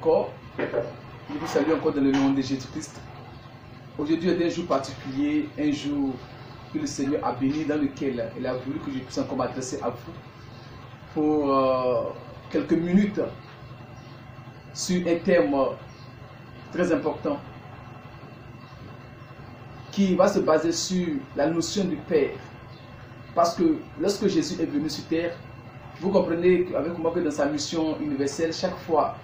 encore. Je vous salue encore dans le nom de Jésus-Christ. Aujourd'hui est un jour particulier, un jour que le Seigneur a béni, dans lequel il a voulu que je puisse encore m'adresser à vous pour quelques minutes sur un thème très important qui va se baser sur la notion du Père. Parce que lorsque Jésus est venu sur terre, vous comprenez avec moi que dans sa mission universelle, chaque fois,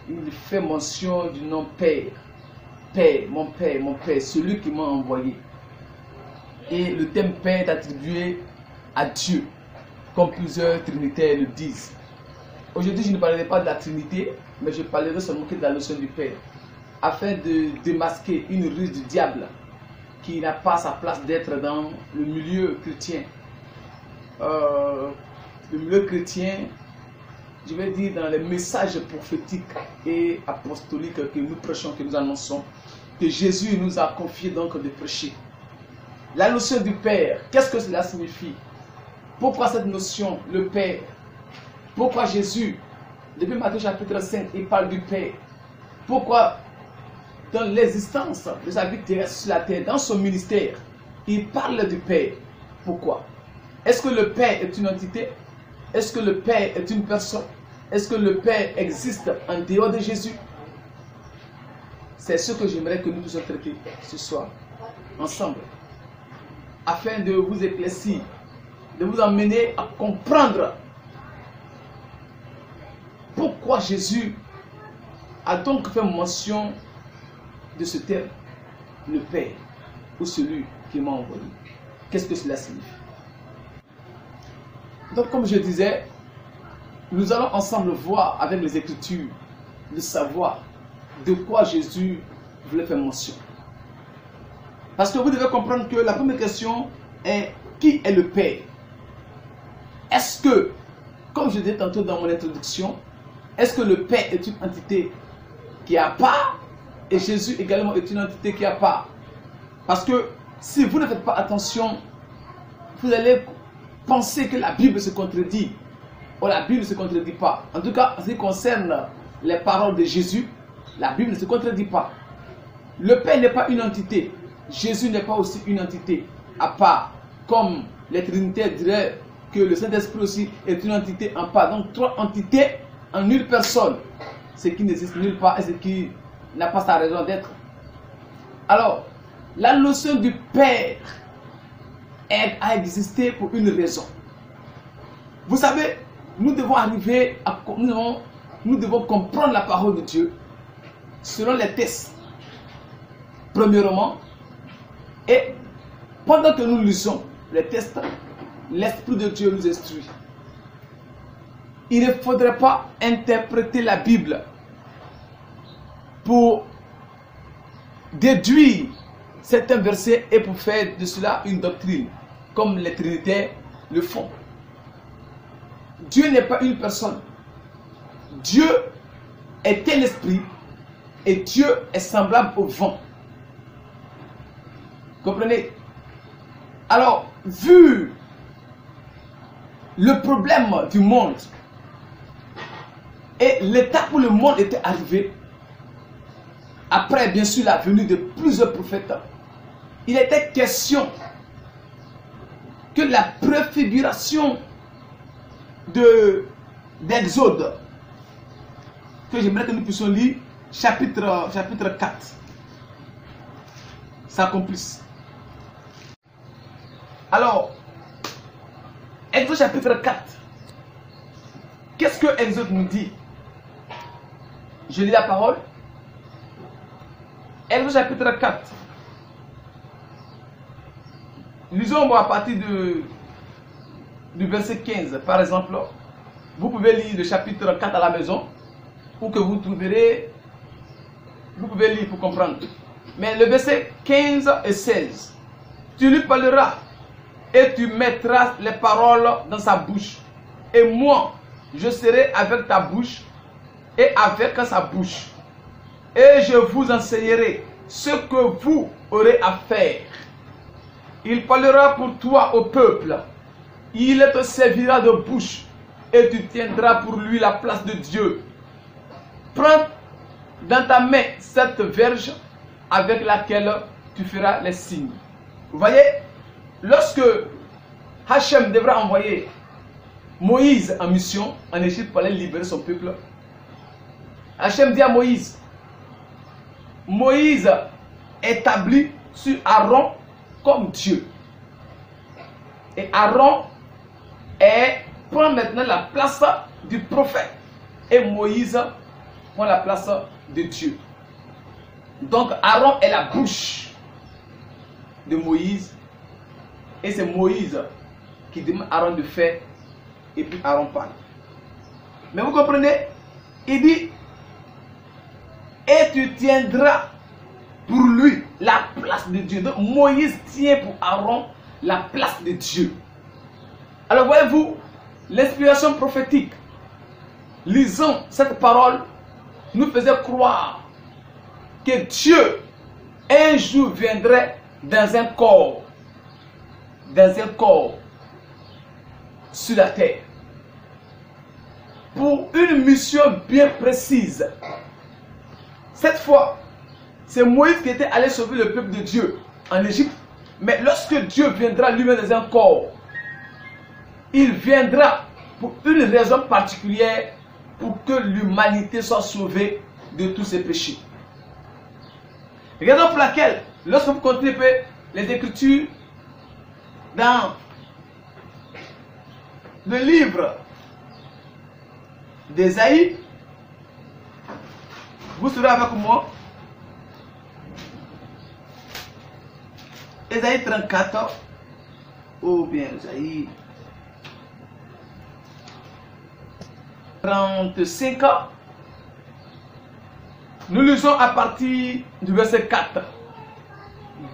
il fait mention du nom Père. Père, mon Père, celui qui m'a envoyé. Et le thème Père est attribué à Dieu, comme plusieurs trinitaires le disent. Aujourd'hui, je ne parlerai pas de la Trinité, mais je parlerai seulement que de la notion du Père, afin de démasquer une ruse du diable qui n'a pas sa place d'être dans le milieu chrétien. Le milieu chrétien, je vais dire dans les messages prophétiques et apostoliques que nous prêchons, que nous annonçons, que Jésus nous a confié donc de prêcher. La notion du Père, qu'est-ce que cela signifie? Pourquoi cette notion, le Père? Pourquoi Jésus, depuis Matthieu chapitre 5, il parle du Père? Pourquoi dans l'existence de sa vie terrestre sur la terre, dans son ministère, il parle du Père? Pourquoi? Est-ce que le Père est une entité? Est-ce que le Père est une personne? Est-ce que le Père existe en dehors de Jésus? C'est ce que j'aimerais que nous puissions traiter ce soir, ensemble, afin de vous éclaircir, de vous emmener à comprendre pourquoi Jésus a donc fait mention de ce terme, le Père, ou celui qui m'a envoyé. Qu'est-ce que cela signifie? Donc, comme je disais, nous allons ensemble voir avec les Écritures, de savoir de quoi Jésus voulait faire mention. Parce que vous devez comprendre que la première question est: qui est le Père? Est-ce que, comme je disais tantôt dans mon introduction, est-ce que le Père est une entité qui a part et Jésus également est une entité qui a part? Parce que si vous ne faites pas attention, vous allez penser que la Bible se contredit. Or, la Bible ne se contredit pas. En tout cas, en ce qui concerne les paroles de Jésus, la Bible ne se contredit pas. Le Père n'est pas une entité. Jésus n'est pas aussi une entité à part. Comme les Trinitaires diraient que le Saint-Esprit aussi est une entité en part. Donc, trois entités en une personne. Ce qui n'existe nulle part et ce qui n'a pas sa raison d'être. Alors, la notion du Père a existé pour une raison. Vous savez, nous devons arriver à... Nous devons comprendre la parole de Dieu selon les textes. Premièrement, et pendant que nous lisons les textes, l'Esprit de Dieu nous instruit. Il ne faudrait pas interpréter la Bible pour déduire certains versets et pour faire de cela une doctrine, comme les Trinitaires le font. Dieu n'est pas une personne. Dieu est un esprit et Dieu est semblable au vent. Comprenez? Alors, vu le problème du monde et l'état où le monde était arrivé, après bien sûr la venue de plusieurs prophètes, il était question que la préfiguration d'Exode, que j'aimerais que nous puissions lire, chapitre 4, s'accomplisse. Alors, Exode chapitre 4, qu'est-ce que Exode nous dit? Je lis la parole. Exode chapitre 4. Lisons-moi à partir du verset 15, par exemple. Vous pouvez lire le chapitre 4 à la maison, ou que vous trouverez, vous pouvez lire pour comprendre. Mais le verset 15 et 16, tu lui parleras et tu mettras les paroles dans sa bouche. Et moi, je serai avec ta bouche et avec sa bouche. Et je vous enseignerai ce que vous aurez à faire. Il parlera pour toi au peuple. Il te servira de bouche et tu tiendras pour lui la place de Dieu. Prends dans ta main cette verge avec laquelle tu feras les signes. Vous voyez, lorsque Hachem devra envoyer Moïse en mission en Égypte pour aller libérer son peuple, Hachem dit à Moïse, Moïse établit sur Aaron comme Dieu. Et Aaron prend maintenant la place du prophète. Et Moïse prend la place de Dieu. Donc Aaron est la bouche de Moïse. Et c'est Moïse qui demande à Aaron de faire. Et puis Aaron parle. Mais vous comprenez? Il dit, et tu tiendras pour lui la place de Dieu. Donc Moïse tient pour Aaron la place de Dieu. Alors voyez-vous, l'inspiration prophétique, lisant cette parole, nous faisait croire que Dieu un jour viendrait dans un corps sur la terre, pour une mission bien précise. Cette fois, c'est Moïse qui était allé sauver le peuple de Dieu en Égypte. Mais lorsque Dieu viendra lui-même dans un corps, il viendra pour une raison particulière, pour que l'humanité soit sauvée de tous ses péchés. Raison pour laquelle, lorsque vous contemplez les Écritures dans le livre d'Ésaïe, vous serez avec moi. Ésaïe 34, ou bien Ésaïe 35, nous lisons à partir du verset 4.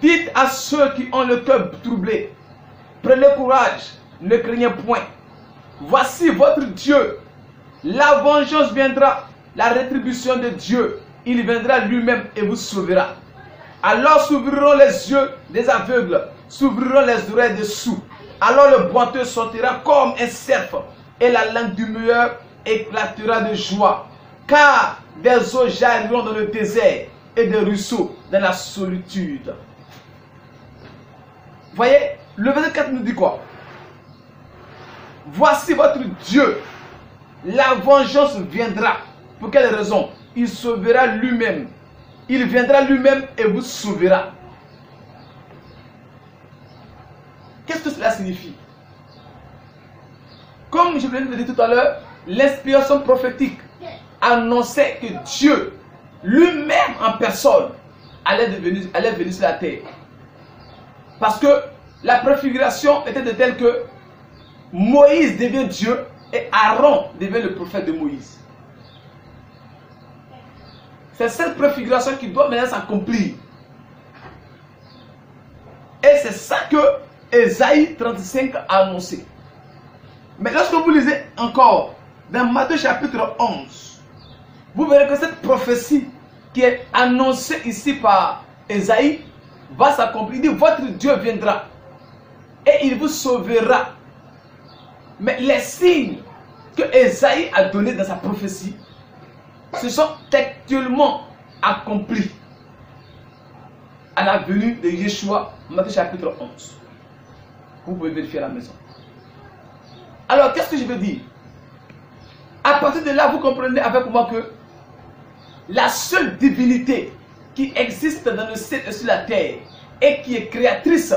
Dites à ceux qui ont le cœur troublé, prenez courage, ne craignez point. Voici votre Dieu. La vengeance viendra, la rétribution de Dieu. Il viendra lui-même et vous sauvera. Alors s'ouvriront les yeux des aveugles, s'ouvriront les oreilles des sourds. Alors le boiteux sortira comme un cerf, et la langue du meilleur éclatera de joie. Car des eaux jailliront dans le désert, et des ruisseaux dans la solitude. Voyez, le verset 4 nous dit quoi? Voici votre Dieu. La vengeance viendra. Pour quelle raison? Il sauvera lui-même. Il viendra lui-même et vous sauvera. Qu'est-ce que cela signifie? Comme je viens de le dire tout à l'heure, l'inspiration prophétique annonçait que Dieu, lui-même en personne, allait venir sur la terre. Parce que la préfiguration était de telle que Moïse devient Dieu et Aaron devient le prophète de Moïse. C'est cette préfiguration qui doit maintenant s'accomplir. Et c'est ça que Ésaïe 35 a annoncé. Mais lorsque vous lisez encore dans Matthieu chapitre 11, vous verrez que cette prophétie qui est annoncée ici par Ésaïe va s'accomplir. Il dit, votre Dieu viendra et il vous sauvera. Mais les signes que Ésaïe a donnés dans sa prophétie se sont actuellement accomplis à la venue de Yeshua, Matthieu chapitre 11. Vous pouvez vérifier à la maison. Alors, qu'est-ce que je veux dire? À partir de là, vous comprenez avec moi que la seule divinité qui existe dans le ciel et sur la terre et qui est créatrice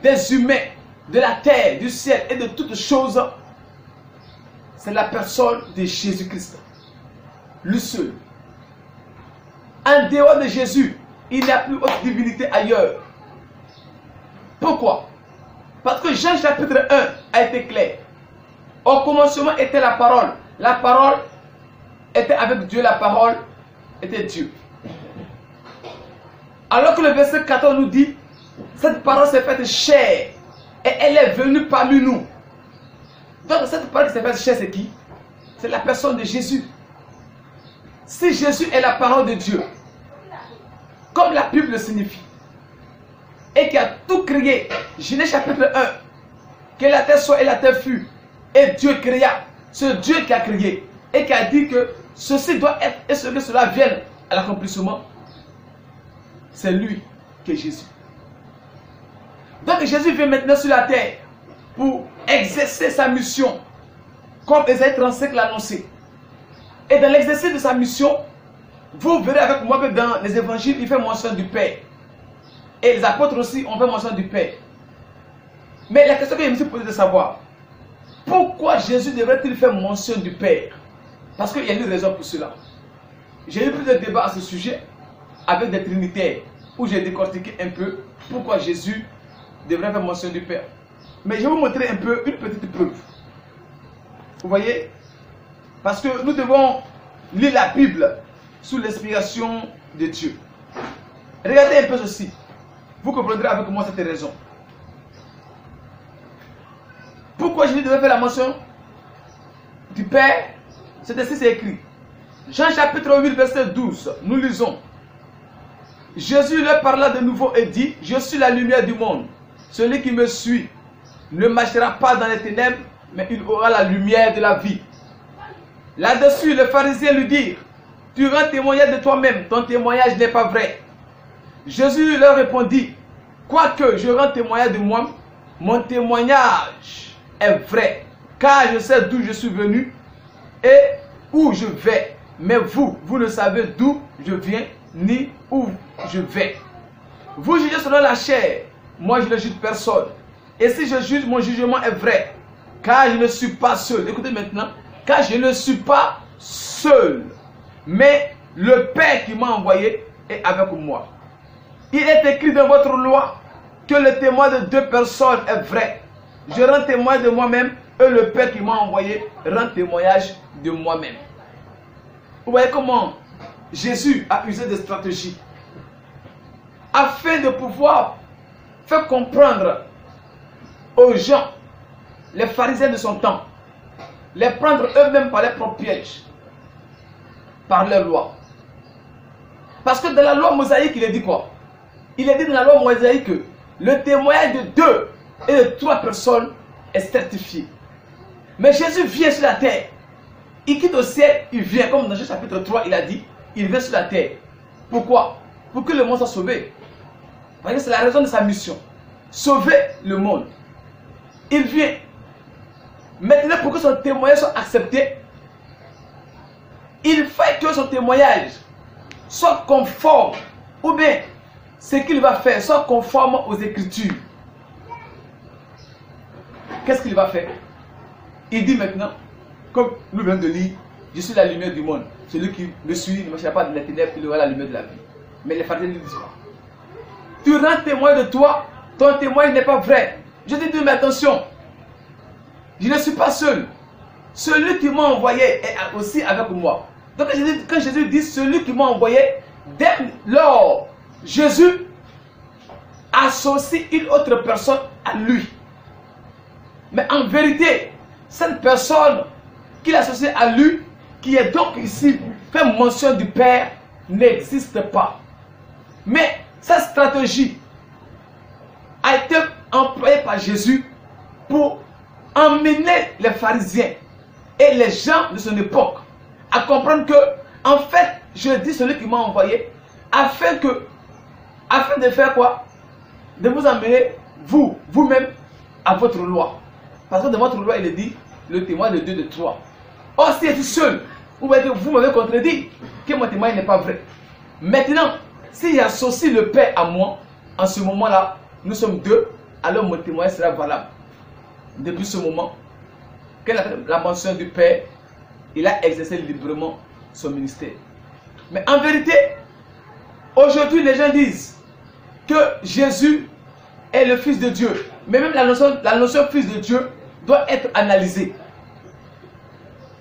des humains, de la terre, du ciel et de toutes choses, c'est la personne de Jésus-Christ. Le seul. En dehors de Jésus, il n'y a plus autre divinité ailleurs. Pourquoi? Parce que Jean chapitre 1 a été clair. Au commencement était la parole. La parole était avec Dieu, la parole était Dieu. Alors que le verset 14 nous dit, cette parole s'est faite chair et elle est venue parmi nous. Donc cette parole qui s'est faite chair, c'est qui? C'est la personne de Jésus. Si Jésus est la parole de Dieu, comme la Bible le signifie, et qui a tout créé, Genèse chapitre 1, que la terre soit et la terre fut, et Dieu créa, ce Dieu qui a créé, et qui a dit que ceci doit être, et ce que cela vienne à l'accomplissement, c'est lui qui est Jésus. Donc Jésus vient maintenant sur la terre pour exercer sa mission, comme Ésaïe 35 l'a annoncé. Et dans l'exercice de sa mission, vous verrez avec moi que dans les évangiles, il fait mention du Père. Et les apôtres aussi ont fait mention du Père. Mais la question que je me suis posée de savoir, pourquoi Jésus devrait-il faire mention du Père? Parce qu'il y a une raison pour cela. J'ai eu plusieurs débats à ce sujet avec des trinitaires où j'ai décortiqué un peu pourquoi Jésus devrait faire mention du Père. Mais je vais vous montrer un peu une petite preuve. Vous voyez? Parce que nous devons lire la Bible sous l'inspiration de Dieu. Regardez un peu ceci. Vous comprendrez avec moi cette raison. Pourquoi Jésus devait faire la mention du Père? C'est ainsi c'est écrit. Jean chapitre 8 verset 12. Nous lisons. Jésus leur parla de nouveau et dit, je suis la lumière du monde. Celui qui me suit ne marchera pas dans les ténèbres, mais il aura la lumière de la vie. Là-dessus, les pharisiens lui dirent, tu rends témoignage de toi-même, ton témoignage n'est pas vrai. Jésus leur répondit, quoique je rends témoignage de moi, mon témoignage est vrai, car je sais d'où je suis venu et où je vais. Mais vous, vous ne savez d'où je viens, ni où je vais. Vous jugez selon la chair, moi je ne juge personne. Et si je juge, mon jugement est vrai, car je ne suis pas seul. Écoutez maintenant, car je ne suis pas seul, mais le Père qui m'a envoyé est avec moi. Il est écrit dans votre loi que le témoin de deux personnes est vrai. Je rends témoignage de moi-même et le Père qui m'a envoyé rend témoignage de moi-même. Vous voyez comment Jésus a usé des stratégies afin de pouvoir faire comprendre aux gens, les pharisiens de son temps, les prendre eux-mêmes par leurs propres pièges, par leur loi. Parce que dans la loi mosaïque, il est dit quoi? Il est dit dans la loi mosaïque que le témoignage de 2 et de 3 personnes est certifié. Mais Jésus vient sur la terre. Il quitte au ciel, il vient, comme dans Jean chapitre 3, il a dit, il vient sur la terre. Pourquoi? Pour que le monde soit sauvé. C'est la raison de sa mission. Sauver le monde. Il vient. Maintenant, pour que son témoignage soit accepté, il faut que son témoignage soit conforme, ou bien ce qu'il va faire soit conforme aux Écritures. Qu'est-ce qu'il va faire? Il dit maintenant, comme nous venons de lire, je suis la lumière du monde. Celui qui me suit ne marchera pas dans les ténèbres, il aura la lumière de la vie. Mais les pharisiens disent quoi? Tu rends témoin de toi, ton témoignage n'est pas vrai. Je te dis, mais attention, je ne suis pas seul. Celui qui m'a envoyé est aussi avec moi. Donc quand Jésus dit celui qui m'a envoyé, dès lors, Jésus associe une autre personne à lui. Mais en vérité, cette personne qu'il associe à lui, qui est donc ici, fait mention du Père, n'existe pas. Mais cette stratégie a été employée par Jésus pour emmener les pharisiens et les gens de son époque à comprendre que, en fait, je dis celui qui m'a envoyé, afin de faire quoi? De vous emmener, vous-même, à votre loi. Parce que dans votre loi, il est dit, le témoin de 2 de 3. Or, si je suis seul, vous m'avez contredit que mon témoin n'est pas vrai. Maintenant, si j'associe le Père à moi, en ce moment-là, nous sommes 2, alors mon témoignage sera valable. Depuis ce moment, que la mention du Père, il a exercé librement son ministère. Mais en vérité, aujourd'hui, les gens disent que Jésus est le Fils de Dieu. Mais même la notion Fils de Dieu doit être analysée.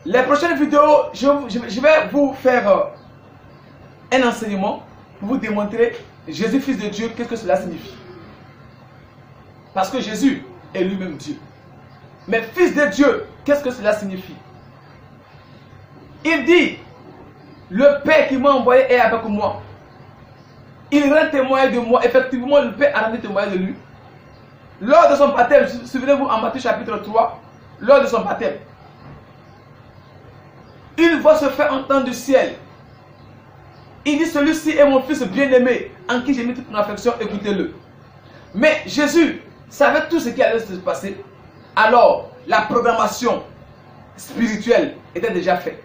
Les prochaines vidéos, je vais vous faire un enseignement pour vous démontrer Jésus, Fils de Dieu, qu'est-ce que cela signifie. Parce que Jésus est lui-même Dieu. Mais Fils de Dieu, qu'est-ce que cela signifie? Il dit, le Père qui m'a envoyé est avec moi. Il rend témoignage de moi. Effectivement, le Père a rendu témoignage de lui. Lors de son baptême, souvenez-vous en Matthieu chapitre 3, lors de son baptême, une voix se fait entendre du ciel. Il dit, celui-ci est mon fils bien-aimé, en qui j'ai mis toute mon affection, écoutez-le. Mais Jésus savait tout ce qui allait se passer. Alors, la programmation spirituelle était déjà faite.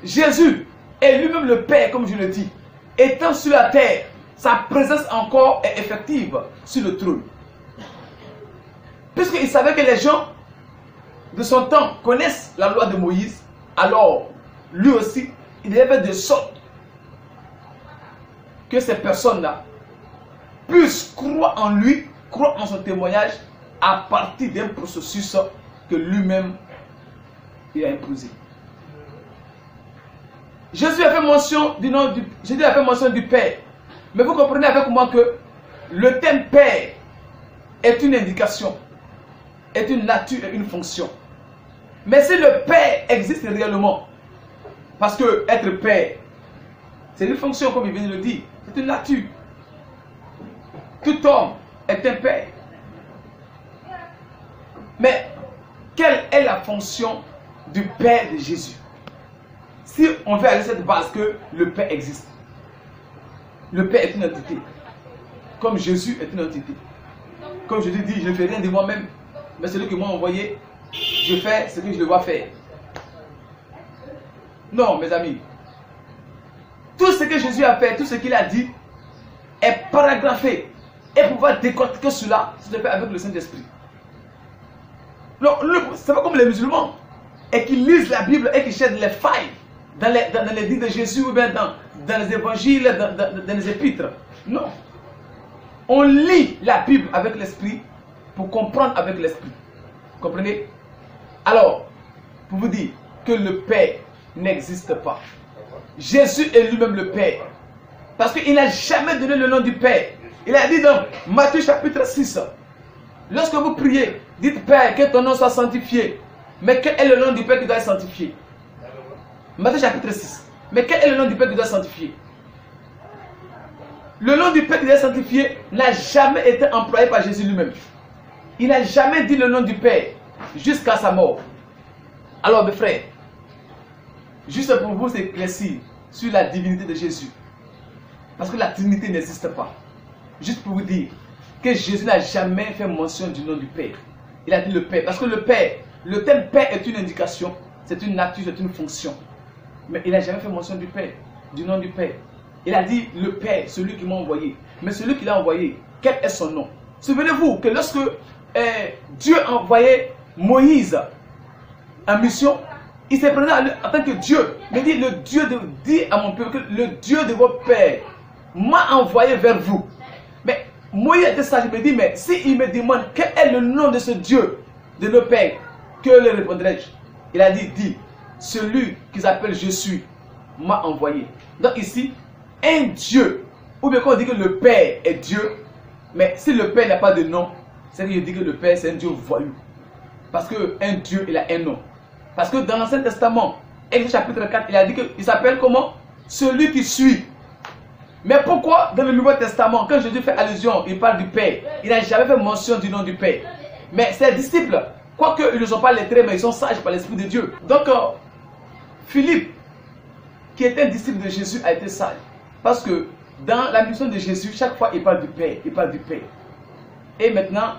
Jésus est lui-même le Père, comme je le dis. Étant sur la terre, sa présence encore est effective sur le trône. Puisqu'il savait que les gens de son temps connaissent la loi de Moïse, alors lui aussi, il devait faire de sorte que ces personnes-là puissent croire en lui, croire en son témoignage à partir d'un processus que lui-même il a imposé. Jésus a fait mention du nom du, Jésus a fait mention du Père. Mais vous comprenez avec moi que le thème Père est une indication, est une nature et une fonction. Mais si le Père existe réellement, parce que être Père, c'est une fonction comme il vient de le dire, c'est une nature. Tout homme est un Père. Mais quelle est la fonction du Père de Jésus? Si on veut aller à cette base que le Père existe. Le Père est une entité. Comme Jésus est une entité. Comme je l'ai dit, je ne fais rien de moi-même. Mais celui qui m'a envoyé, je fais ce que je dois faire. Non, mes amis. Tout ce que Jésus a fait, tout ce qu'il a dit, est paragraphé. Et pouvoir décortiquer cela, c'est fait avec le Saint-Esprit. C'est pas comme les musulmans. Et qui lisent la Bible et qui cherchent les failles dans les dits de Jésus ou bien dans les évangiles, dans les épîtres. Non. On lit la Bible avec l'esprit pour comprendre avec l'esprit. Comprenez? Alors, pour vous dire que le Père n'existe pas. Jésus est lui-même le Père. Parce qu'il n'a jamais donné le nom du Père. Il a dit dans Matthieu chapitre 6, lorsque vous priez, dites Père, que ton nom soit sanctifié. Mais quel est le nom du Père qui doit être sanctifié? Matthieu chapitre 6. Mais quel est le nom du Père qui doit être sanctifié? Le nom du Père qui doit être sanctifié n'a jamais été employé par Jésus lui-même. Il n'a jamais dit le nom du Père jusqu'à sa mort. Alors mes frères, juste pour vous éclaircir sur la divinité de Jésus, parce que la Trinité n'existe pas. Juste pour vous dire que Jésus n'a jamais fait mention du nom du Père. Il a dit le Père, parce que le Père, le thème Père est une indication, c'est une nature, c'est une fonction. Mais il n'a jamais fait mention du Père, du nom du Père. Il a dit le Père, celui qui m'a envoyé. Mais celui qui l'a envoyé, quel est son nom? Souvenez-vous que lorsque Dieu a envoyé Moïse en mission, il s'est présenté en tant que Dieu. Il dit, le Dieu dit à mon peuple que le Dieu de vos pères m'a envoyé vers vous. Mais Moïse était sage, il me dit, mais s'il me demande quel est le nom de ce Dieu de nos pères, que le répondrai-je? Il a dit, dis, celui qui s'appelle Je suis m'a envoyé. Donc ici, un Dieu, ou bien quand on dit que le Père est Dieu, mais si le Père n'a pas de nom, c'est que je dis que le Père c'est un Dieu voyou. Parce qu'un Dieu, il a un nom. Parce que dans l'Ancien Testament, Exode chapitre 4, il a dit qu'il s'appelle comment? Celui qui suit. Mais pourquoi dans le Nouveau Testament, quand Jésus fait allusion, il parle du Père, il n'a jamais fait mention du nom du Père. Mais ses disciples, quoique ils ne sont pas lettrés, mais ils sont sages par l'Esprit de Dieu. Donc, Philippe, qui était un disciple de Jésus, a été sage. Parce que dans la mission de Jésus, chaque fois il parle du Père, il parle du Père. Et maintenant,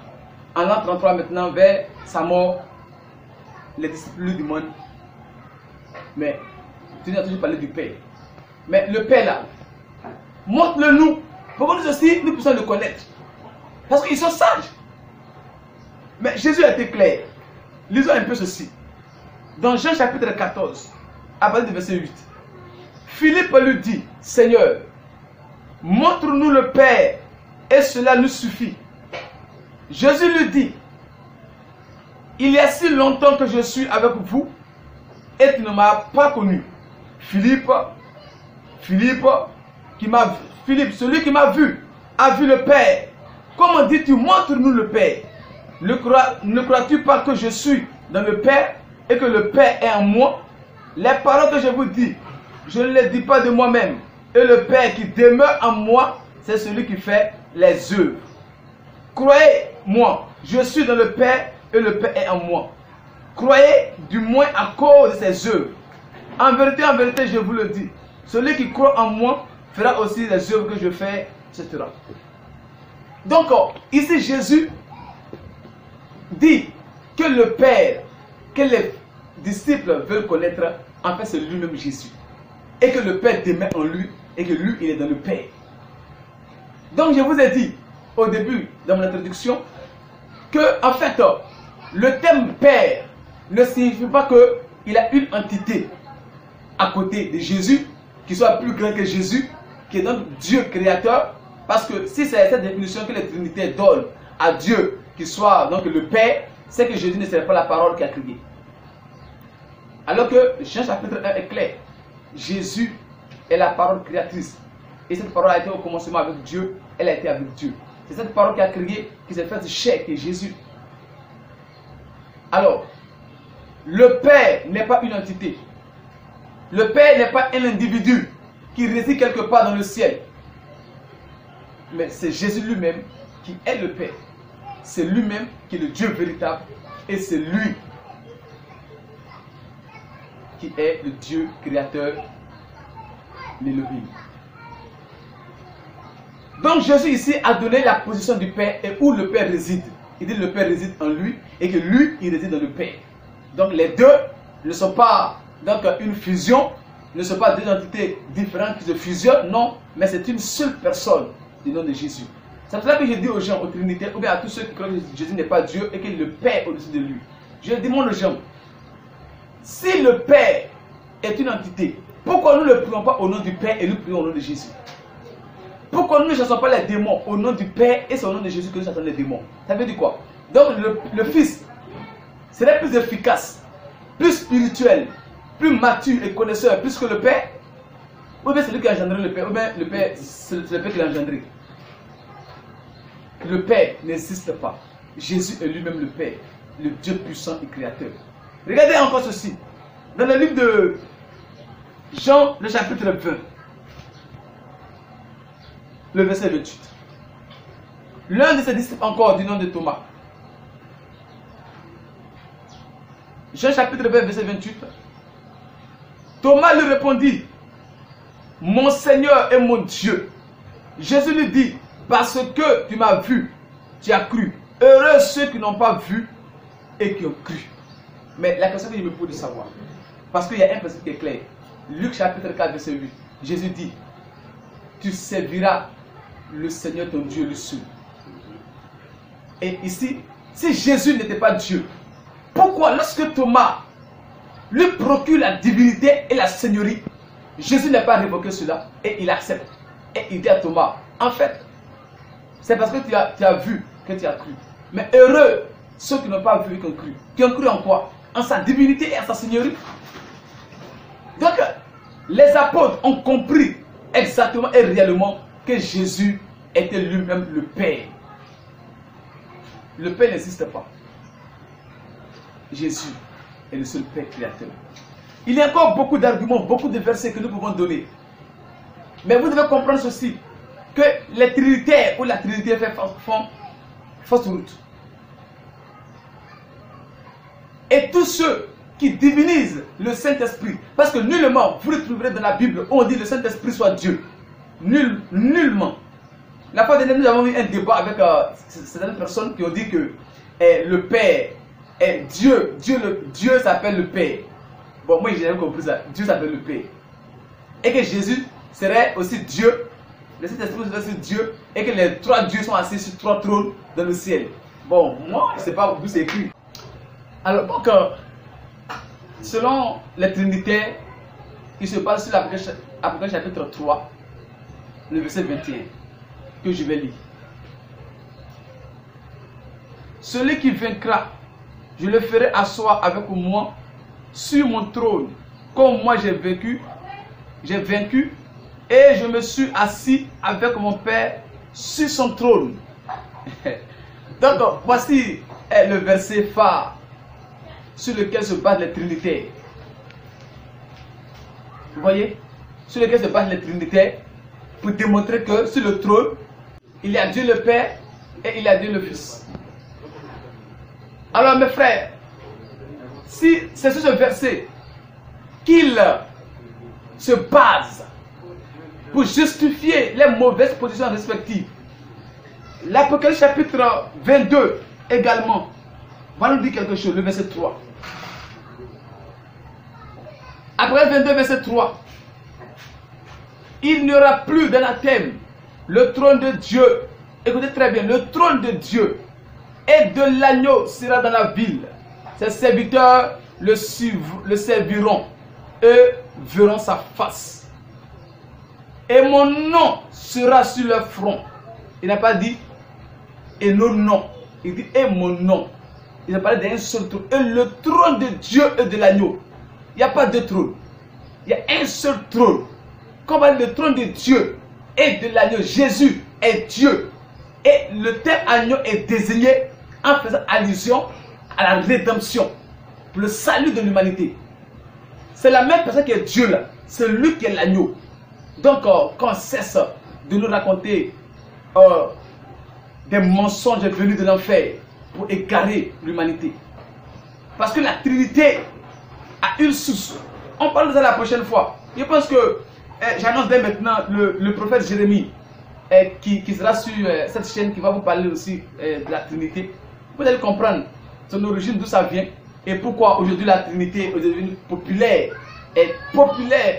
en l'an 33, maintenant, vers sa mort, les disciples lui demandent, mais tu n'as toujours parlé du Père. Mais le Père là, montre-le nous, pour que nous aussi, nous puissions le connaître. Parce qu'ils sont sages. Mais Jésus a été clair. Lisons un peu ceci. Dans Jean chapitre 14, à partir du verset 8. Philippe lui dit, Seigneur, montre-nous le Père, et cela nous suffit. Jésus lui dit, il y a si longtemps que je suis avec vous, et tu ne m'as pas connu. Philippe, celui qui m'a vu, a vu le Père. Comment dis-tu, montre-nous le Père? Ne crois-tu pas que je suis dans le Père et que le Père est en moi? Les paroles que je vous dis, je ne les dis pas de moi-même. Et le Père qui demeure en moi, c'est celui qui fait les œuvres. Croyez-moi, je suis dans le Père et le Père est en moi. croyez du moins à cause de ses œuvres. En vérité, je vous le dis, celui qui croit en moi fera aussi les œuvres que je fais, etc. Donc, ici, Jésus dit que le Père, que les disciples veulent connaître, en fait, c'est lui-même Jésus. Et que le Père demeure en lui, et que lui, il est dans le Père. Donc, je vous ai dit, au début, dans mon introduction, que, en fait, le terme Père ne signifie pas qu'il a une entité à côté de Jésus, qui soit plus grand que Jésus, qui est donc Dieu créateur, parce que si c'est cette définition que les Trinités donnent à Dieu, qui soit donc le Père, c'est que Jésus ne serait pas la parole qui a crié. Alors que Jean chapitre 1 est clair, Jésus est la parole créatrice. Et cette parole a été au commencement avec Dieu, elle a été avec Dieu. C'est cette parole qui a crié, qui s'est faite chair, qui est Jésus. Alors, le Père n'est pas une entité. Le Père n'est pas un individu qui réside quelque part dans le ciel. Mais c'est Jésus lui-même qui est le Père. C'est lui-même qui est le Dieu véritable. Et c'est lui qui est le Dieu créateur, l'Élohim. Donc Jésus ici a donné la position du Père et où le Père réside. Il dit que le Père réside en lui et que lui, il réside dans le Père. Donc les deux ne sont pas donc, une fusion, ne sont pas deux entités différentes qui se fusionnent, non, mais c'est une seule personne du nom de Jésus. C'est pour ça que je dis aux gens, aux Trinités, ou bien à tous ceux qui croient que Jésus n'est pas Dieu et que le Père est au-dessus de lui. Je demande aux gens, si le Père est une entité, pourquoi nous ne prions pas au nom du Père et nous prions au nom de Jésus? Pourquoi nous ne chassons pas les démons au nom du Père et c'est au nom de Jésus que nous chassons les démons? Ça veut dire quoi? Donc le Fils serait plus efficace, plus spirituel, plus mature et connaisseur, plus que le Père? Ou bien c'est lui qui a engendré le Père, ou bien le Père, c'est le Père qui l'a engendré. Le Père n'existe pas. Jésus est lui-même le Père, le Dieu puissant et créateur. Regardez encore ceci. Dans le livre de Jean, le chapitre 20, le verset 28. L'un de ses disciples encore du nom de Thomas. Jean chapitre 20, verset 28. Thomas lui répondit, mon Seigneur et mon Dieu. Jésus lui dit, parce que tu m'as vu, tu as cru. Heureux ceux qui n'ont pas vu et qui ont cru. Mais la question que je me pose de savoir, parce qu'il y a un verset qui est clair. Luc chapitre 4, verset 8. Jésus dit, tu serviras le Seigneur ton Dieu le seul. Et ici, si Jésus n'était pas Dieu, pourquoi lorsque Thomas lui procure la divinité et la seigneurie, Jésus n'a pas révoqué cela et il accepte. Et il dit à Thomas, en fait, c'est parce que tu as vu que tu as cru. Mais heureux ceux qui n'ont pas vu et qui ont cru. Qui ont cru en quoi? En sa divinité et en sa seigneurie. Donc, les apôtres ont compris exactement et réellement que Jésus était lui-même le Père. Le Père n'existe pas. Jésus est le seul Père créateur. Il y a encore beaucoup d'arguments, beaucoup de versets que nous pouvons donner. Mais vous devez comprendre ceci, que les trinitaires ou la Trinité font fausse route. Et tous ceux qui divinisent le Saint-Esprit, parce que nullement, vous le trouverez dans la Bible, où on dit le Saint-Esprit soit Dieu. Nullement. La fois dernière, nous avons eu un débat avec certaines personnes qui ont dit que le Père est Dieu. Dieu s'appelle le Père. Bon, moi, j'ai jamais compris ça. Dieu s'appelle le Père. Et que Jésus serait aussi Dieu. Le Saint-Esprit serait aussi Dieu. Et que les trois dieux sont assis sur trois trônes dans le ciel. Bon, moi, je ne sais pas où c'est écrit. Alors, donc, selon les Trinitaires, il se passe sur l'Apocalypse chapitre 3, le verset 21, que je vais lire. Celui qui vaincra, je le ferai asseoir avec moi sur mon trône, comme moi j'ai vaincu, et je me suis assis avec mon Père sur son trône. Donc, voici le verset phare sur lequel se basent les Trinitaires. Vous voyez? Sur lequel se basent les Trinitaires pour démontrer que sur le trône, il y a Dieu le Père et il y a Dieu le Fils. Alors mes frères, si c'est sur ce verset qu'il se base pour justifier les mauvaises positions respectives, l'Apocalypse chapitre 22 également va nous dire quelque chose, le verset 3. Après 22, verset 3, il n'y aura plus d'anathème. Le trône de Dieu, écoutez très bien, le trône de Dieu et de l'agneau sera dans la ville. Ses serviteurs le serviront et verront sa face. Et mon nom sera sur leur front. Il n'a pas dit et nos noms. Il dit et mon nom. Il a parlé d'un seul trône. Et le trône de Dieu et de l'agneau. Il n'y a pas deux trônes. Il y a un seul trône. Quand on parle du trône de Dieu et de l'agneau, Jésus est Dieu. Et le terme agneau est désigné en faisant allusion à la rédemption, pour le salut de l'humanité. C'est la même personne qui est Dieu là. C'est lui qui est l'agneau. Donc, quand on cesse de nous raconter des mensonges venus de l'enfer pour égarer l'humanité. Parce que la Trinité a une source. On parle de ça la prochaine fois. Je pense que j'annonce dès maintenant le prophète Jérémie qui sera sur cette chaîne qui va vous parler aussi de la Trinité. Vous allez comprendre son origine, d'où ça vient et pourquoi aujourd'hui la Trinité est devenue populaire,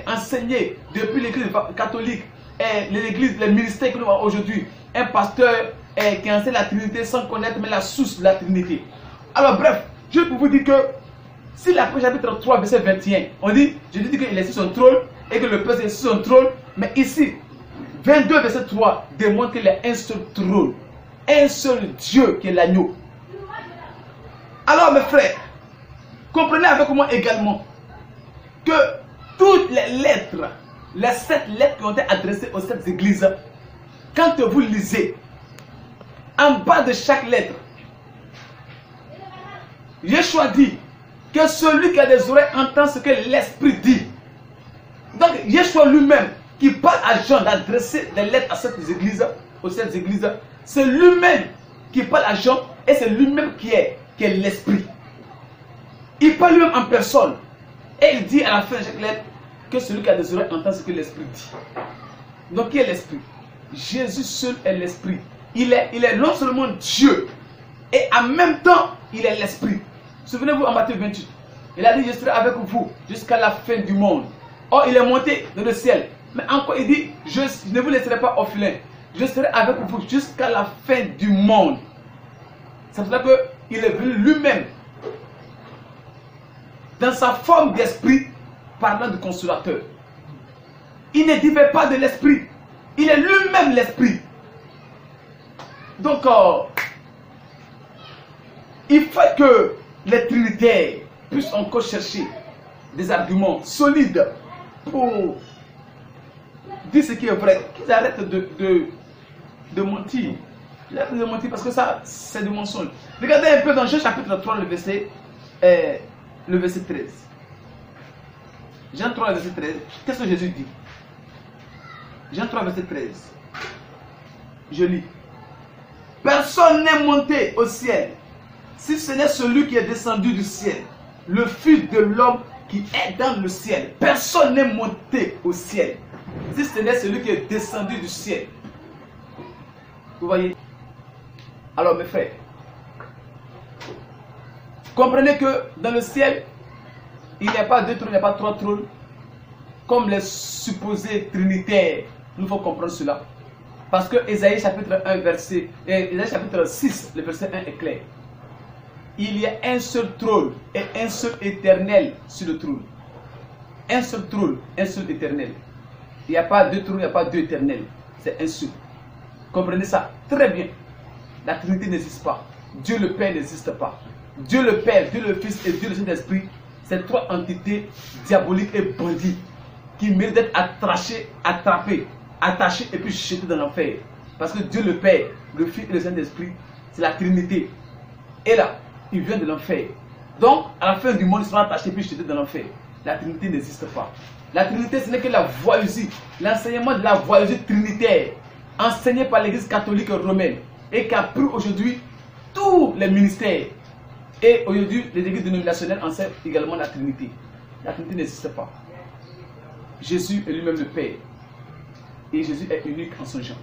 enseignée depuis l'église catholique et l'église, les ministères que nous avons aujourd'hui. Un pasteur qui enseigne la Trinité sans connaître mais la source de la Trinité. Alors bref, je peux vous dire que si l'Apocalypse chapitre 3 verset 21, on dit, je dis qu'il est sur son trône et que le Père est sur son trône, mais ici, 22 verset 3 démontre qu'il y a un seul trône, un seul Dieu qui est l'agneau. Alors mes frères, comprenez avec moi également que toutes les lettres, les 7 lettres qui ont été adressées aux 7 églises, quand vous lisez, en bas de chaque lettre, Yeshua dit que celui qui a des oreilles entend ce que l'Esprit dit. Donc Yeshua lui-même qui parle à Jean d'adresser des lettres à cette église, aux 7 églises, c'est lui-même qui parle à Jean et c'est lui-même qui est l'Esprit. Il parle lui-même en personne et il dit à la fin de chaque lettre que celui qui a des oreilles entend ce que l'Esprit dit. Donc qui est l'Esprit? Jésus seul est l'Esprit. Il est non seulement Dieu et en même temps il est l'Esprit. Souvenez-vous en Matthieu 28, il a dit je serai avec vous jusqu'à la fin du monde. Or il est monté dans le ciel. Mais encore il dit je ne vous laisserai pas orphelin. Je serai avec vous jusqu'à la fin du monde. C'est pour ça qu'il est venu lui-même dans sa forme d'esprit parlant du consolateur. Il ne diffère pas de l'esprit. Il est lui-même l'esprit. Donc il faut que les trinitaires puissent encore chercher des arguments solides pour dire ce qui est vrai. Qu'ils arrêtent de mentir. Ils arrêtent de mentir parce que ça, c'est du mensonge. Regardez un peu dans Jean chapitre 3, le verset 13. Jean 3, verset 13. Qu'est-ce que Jésus dit? Jean 3, verset 13. Je lis. Personne n'est monté au ciel, si ce n'est celui qui est descendu du ciel, le Fils de l'homme qui est dans le ciel. Personne n'est monté au ciel, si ce n'est celui qui est descendu du ciel. Vous voyez? Alors mes frères, comprenez que dans le ciel, il n'y a pas 2 trônes, il n'y a pas 3 trônes, comme les supposés trinitaires. Nous faut comprendre cela. Parce que Ésaïe chapitre 1, Ésaïe chapitre 6, le verset 1 est clair. Il y a un seul trône et un seul éternel sur le trône. Un seul trône, un seul éternel. Il n'y a pas 2 trônes, il n'y a pas 2 éternels. C'est un seul. Comprenez ça très bien. La Trinité n'existe pas. Dieu le Père n'existe pas. Dieu le Père, Dieu le Fils et Dieu le Saint-Esprit, c'est 3 entités diaboliques et bandites qui méritent d'être attrapées, attachées et puis jetées dans l'enfer. Parce que Dieu le Père, le Fils et le Saint-Esprit, c'est la Trinité. Et là, il vient de l'enfer. Donc, à la fin du monde, ils seront attachés et puis jetés dans l'enfer. La Trinité n'existe pas. La Trinité, ce n'est que la voyousie, l'enseignement de la voyousie trinitaire, enseigné par l'Église catholique romaine, et qui a pris aujourd'hui tous les ministères Et aujourd'hui, les églises dénominationnelles enseignent également la Trinité. La Trinité n'existe pas. Jésus est lui-même le Père. Et Jésus est unique en son genre.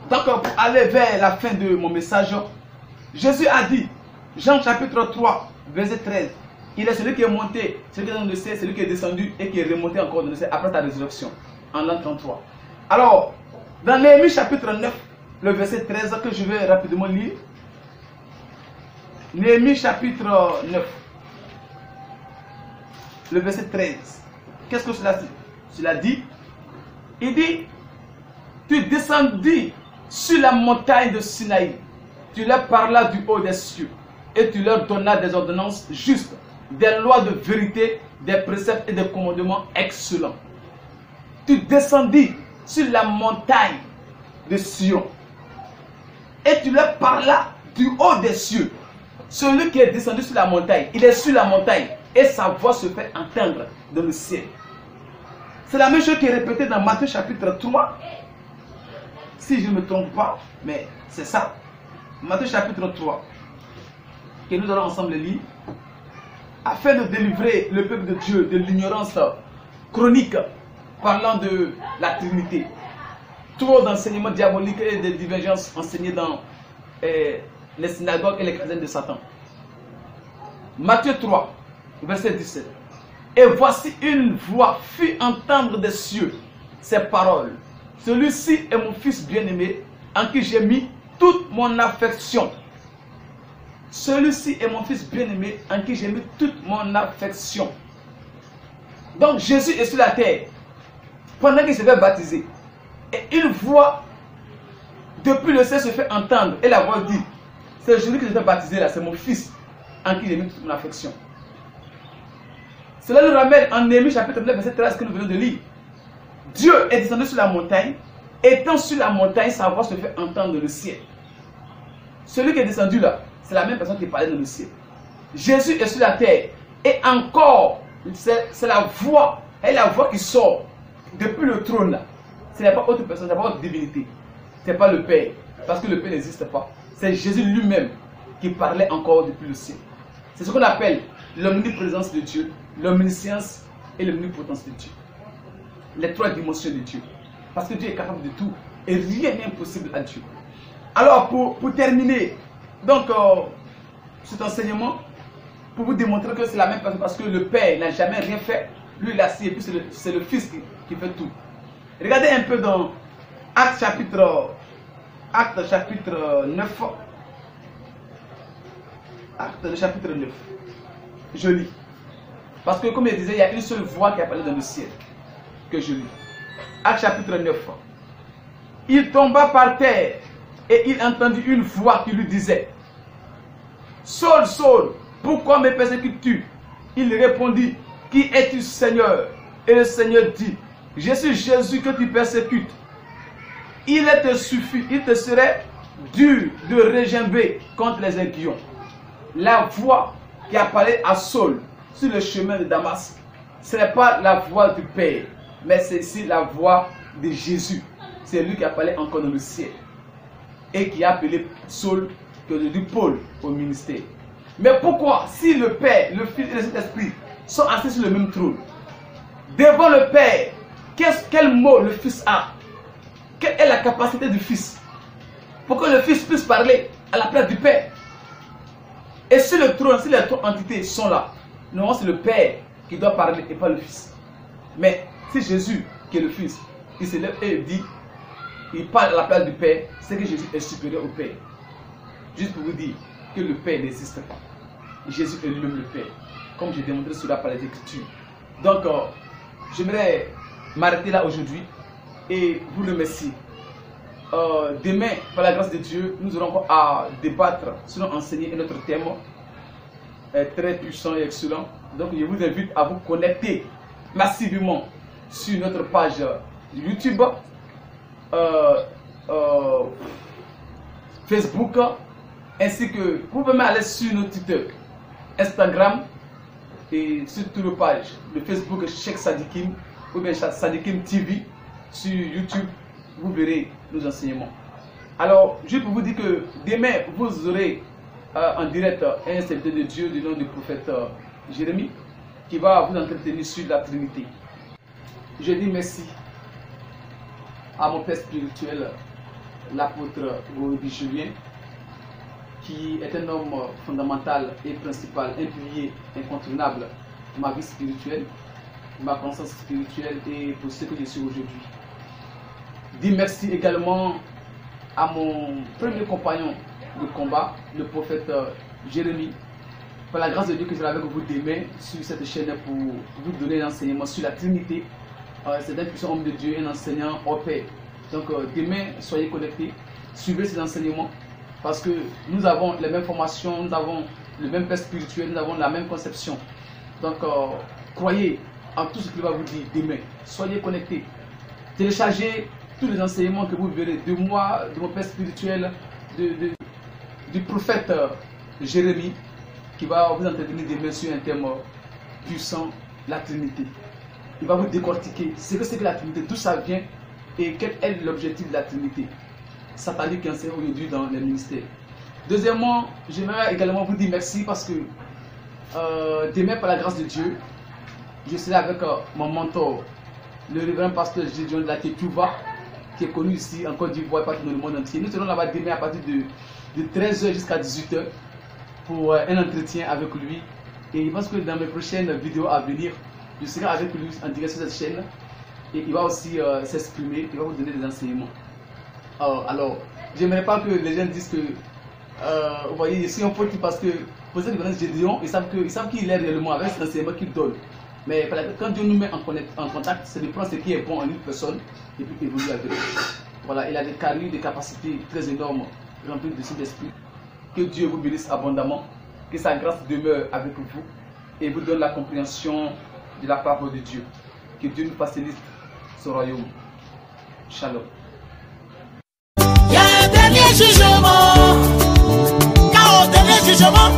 Donc, pour aller vers la fin de mon message, Jésus a dit, Jean chapitre 3, verset 13, il est celui qui est monté, celui qui est dans le ciel, celui qui est descendu et qui est remonté encore dans le ciel après ta résurrection, en l'an 33. Alors, dans Néhémie chapitre 9, le verset 13, que je vais rapidement lire. Néhémie chapitre 9, le verset 13. Qu'est-ce que cela dit? Il dit, tu descendis sur la montagne de Sinaï, tu leur parlas du haut des cieux, et tu leur donnas des ordonnances justes, des lois de vérité, des préceptes et des commandements excellents. Tu descendis sur la montagne de Sion, et tu leur parlas du haut des cieux. Celui qui est descendu sur la montagne, il est sur la montagne, et sa voix se fait entendre dans le ciel. C'est la même chose qui est répétée dans Matthieu chapitre 3. Si je ne me trompe pas, mais c'est ça. Matthieu chapitre 3, que nous allons ensemble lire, afin de délivrer le peuple de Dieu de l'ignorance chronique parlant de la Trinité. Trop d'enseignements diaboliques et de divergences enseignées dans les synagogues et les chrétiens de Satan. Matthieu 3, verset 17. Et voici une voix fit entendre des cieux ces paroles. Celui-ci est mon fils bien-aimé, en qui j'ai mis toute mon affection. Celui-ci est mon fils bien-aimé, en qui j'ai mis toute mon affection. Donc Jésus est sur la terre, pendant qu'il se fait baptiser. Et une voix, depuis le ciel, se fait entendre. Et la voix dit, c'est Jésus qui se fait baptiser là, c'est mon fils, en qui j'ai mis toute mon affection. Cela nous ramène en Néhémie chapitre 9, verset 13 que nous venons de lire. Dieu est descendu sur la montagne. Étant sur la montagne, sa voix se fait entendre dans le ciel. Celui qui est descendu là, c'est la même personne qui parlait dans le ciel. Jésus est sur la terre. Et encore, c'est la voix, et la voix qui sort depuis le trône là. Ce n'est pas autre personne, ce n'est pas autre divinité. Ce n'est pas le Père. Parce que le Père n'existe pas. C'est Jésus lui-même qui parlait encore depuis le ciel. C'est ce qu'on appelle l'omniprésence de Dieu, l'omniscience et l'omnipotence de Dieu. Les trois dimensions de Dieu. Parce que Dieu est capable de tout. Et rien n'est impossible à Dieu. Alors, pour terminer, donc, cet enseignement, pour vous démontrer que c'est la même personne, parce que le Père n'a jamais rien fait. Lui, il a assis, et puis c'est le Fils qui fait tout. Regardez un peu dans Actes chapitre 9. Actes chapitre 9. Je lis. Parce que comme je disais, il y a une seule voix qui a parlé dans le ciel. Que je lis. Actes chapitre 9. Il tomba par terre et il entendit une voix qui lui disait, Saul, Saul, pourquoi me persécutes-tu? Il répondit, qui es-tu, Seigneur? Et le Seigneur dit, je suis Jésus que tu persécutes. Il te serait dur de regimber contre les aiguillons. La voix qui a parlé à Saul sur le chemin de Damas, ce n'est pas la voix du Père, mais c'est ici la voix de Jésus. C'est lui qui a parlé encore dans le ciel et qui a appelé Saul, que je dis Paul, au ministère. Mais pourquoi, si le Père, le Fils et le Saint-Esprit sont assis sur le même trône, devant le Père, quel mot le Fils a? Quelle est la capacité du Fils pour que le Fils puisse parler à la place du Père? Et si le trône, si les trois entités sont là, normalement c'est le Père qui doit parler et pas le Fils. Mais si Jésus, qui est le Fils, il se lève et dit, il parle à la place du Père, c'est que Jésus est supérieur au Père. Juste pour vous dire que le Père n'existe pas. Jésus est lui-même le Père, comme j'ai démontré cela par les Écritures. Donc, j'aimerais m'arrêter là aujourd'hui et vous remercier. Demain, par la grâce de Dieu, nous aurons encore à débattre sur enseigner un autre thème très puissant et excellent. Donc, je vous invite à vous connecter massivement sur notre page YouTube, Facebook, ainsi que vous pouvez même aller sur notre TikTok, Instagram et sur toutes nos pages de Facebook Cheikh Sadikim ou bien Sadikim TV sur YouTube. Vous verrez nos enseignements. Alors, juste pour vous dire que demain, vous aurez en direct un serviteur de Dieu du nom du prophète Jérémie qui va vous entretenir sur la Trinité. Je dis merci à mon père spirituel, l'apôtre Gordy Julien, qui est un homme fondamental et principal, un pilier incontournable de ma vie spirituelle, de ma conscience spirituelle et pour ce que je suis aujourd'hui. Dis merci également à mon premier compagnon de combat, le prophète Jérémie, par la grâce de Dieu que je l'avais avec vous demain sur cette chaîne pour vous donner un enseignement sur la Trinité. C'est un puissant homme de Dieu, un enseignant hors pair. Donc demain, soyez connectés, suivez ces enseignements parce que nous avons les mêmes formations, nous avons le même père spirituel, nous avons la même conception. Donc croyez en tout ce qu'il va vous dire demain. Soyez connectés. Téléchargez tous les enseignements que vous verrez de moi, de mon père spirituel, du prophète Jérémie, qui va vous entretenir demain sur un thème puissant, la Trinité. Il va vous décortiquer ce que c'est que la Trinité, d'où ça vient et quel est l'objectif de la Trinité satanique qui enseigne aujourd'hui dans les ministères. Deuxièmement, j'aimerais également vous dire merci parce que demain, par la grâce de Dieu, je serai avec mon mentor, le révérend pasteur Gédion de la Tétouva, qui est connu ici en Côte d'Ivoire, partout dans le monde entier. Nous serons là-bas demain à partir de 13h jusqu'à 18h pour un entretien avec lui. Et je pense que dans mes prochaines vidéos à venir, je serai avec lui en direct sur cette chaîne. Et il va aussi s'exprimer, il va vous donner des enseignements. Alors, j'aimerais pas que les gens disent que, vous voyez, je suis un pote parce que, pour ceux qui connaissent Gédéon, ils savent qui il est réellement avec cet enseignement qu'il donne. Mais quand Dieu nous met en contact, c'est de prendre ce qui est bon en une personne et puis évoluer avec. Voilà, il a des qualités, des capacités très énormes, remplies de Saint-Esprit. Que Dieu vous bénisse abondamment, que sa grâce demeure avec vous et vous donne la compréhension de la parole de Dieu. Que Dieu nous facilite son royaume. Shalom. Il y a un dernier jugement. Car au dernier jugement,